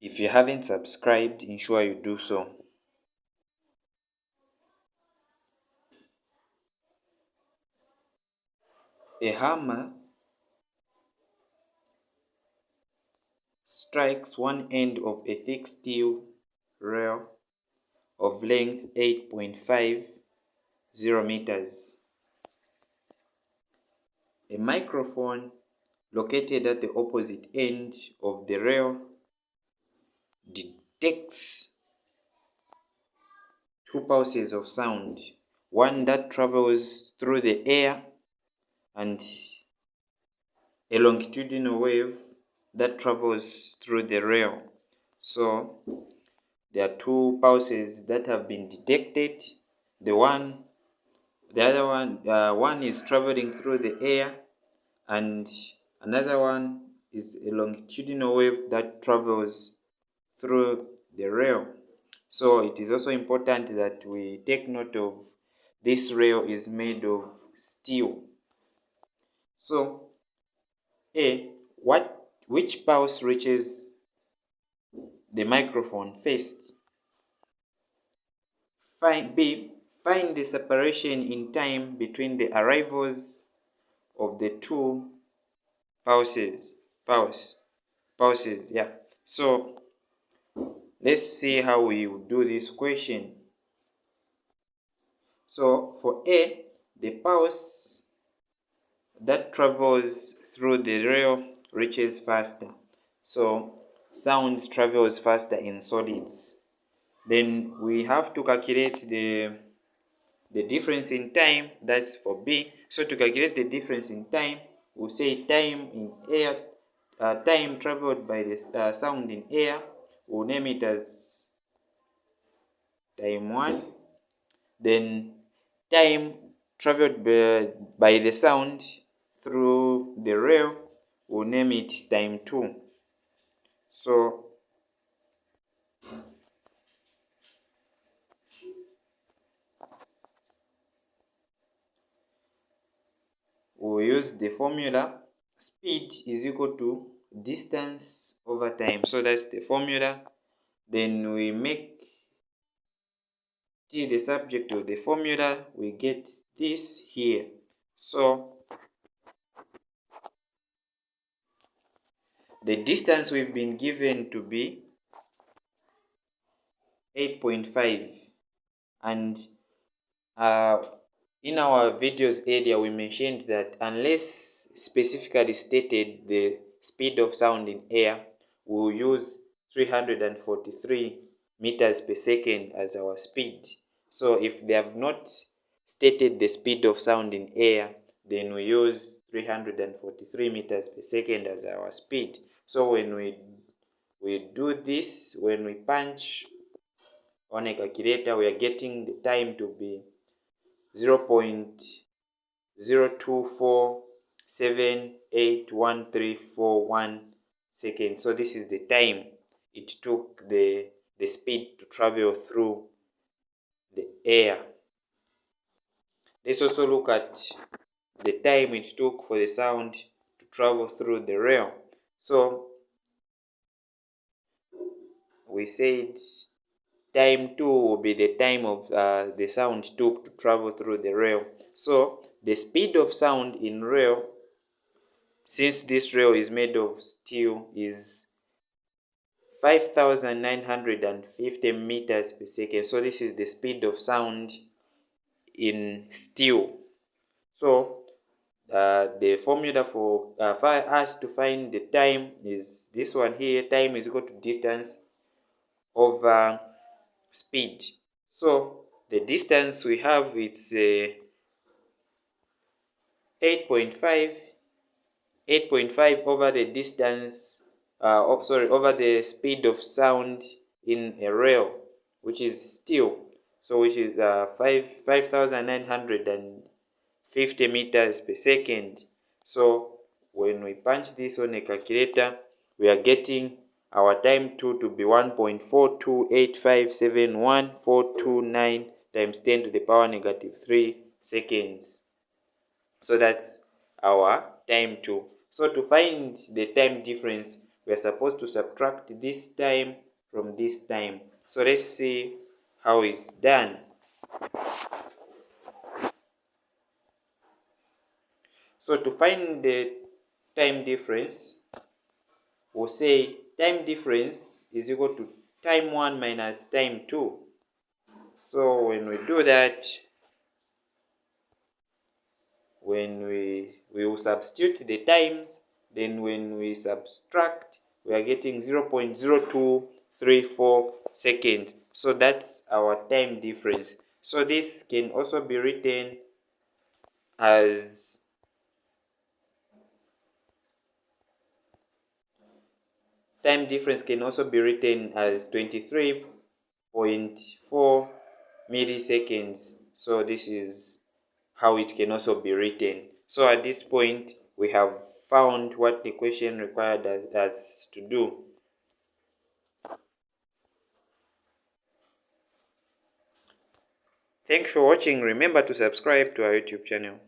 If you haven't subscribed, ensure you do so. A hammer strikes one end of a thick steel rail of length 8.50 meters. A microphone located at the opposite end of the rail detects two pulses of sound, one that travels through the air and a longitudinal wave that travels through the rail. So there are two pulses that have been detected. One is traveling through the air, and another one is a longitudinal wave that travels through the rail. So it is also important that we take note of this rail is made of steel. So which pulse reaches the microphone first? Find the separation in time between the arrivals of the two pulses. Yeah. So let's see how we do this question. So for A, the pulse that travels through the rail reaches faster. So sound travels faster in solids. Then we have to calculate the difference in time. That's for B. So to calculate the difference in time, we'll say time in air, time traveled by the sound in air, we'll name it as time 1. Then time traveled by the sound through the rail, we'll name it time 2. So we'll use the formula. Speed is equal to distance over time. So that's the formula. Then we make t the subject of the formula. We get this here. So the distance we've been given to be 8.5, and in our videos earlier we mentioned that unless specifically stated the speed of sound in air, we'll use 343 meters per second as our speed. So if they have not stated the speed of sound in air, then we use 343 meters per second as our speed. So when we do this, when we punch on a calculator, we are getting the time to be 0.02478141 seconds. So this is the time it took the speed to travel through the air. Let's also look at the time it took for the sound to travel through the rail. So we said time 2 will be the time of the sound took to travel through the rail. So the speed of sound in rail, since this rail is made of steel, is 5,950 meters per second. So this is the speed of sound in steel. So the formula for us to find the time is this one here. Time is equal to distance over speed. So the distance we have, it's 8.5 over the distance over the speed of sound in a rail, which is steel, so which is 5,950 meters per second. So when we punch this on a calculator, we are getting our time to be 1.428571429 times 10 to the power negative 3 seconds. So that's our time 2. So to find the time difference, we are supposed to subtract this time from this time. So let's see how it's done. So to find the time difference, we'll say time difference is equal to time 1 minus time 2. So when we do that, when we will substitute the times, then when we subtract, we are getting 0.0234 seconds. So that's our time difference. So this can also be written as time difference can also be written as 23.4 milliseconds. So this is how it can also be written. So at this point, we have found what the question required us to do. Thanks for watching. Remember to subscribe to our YouTube channel.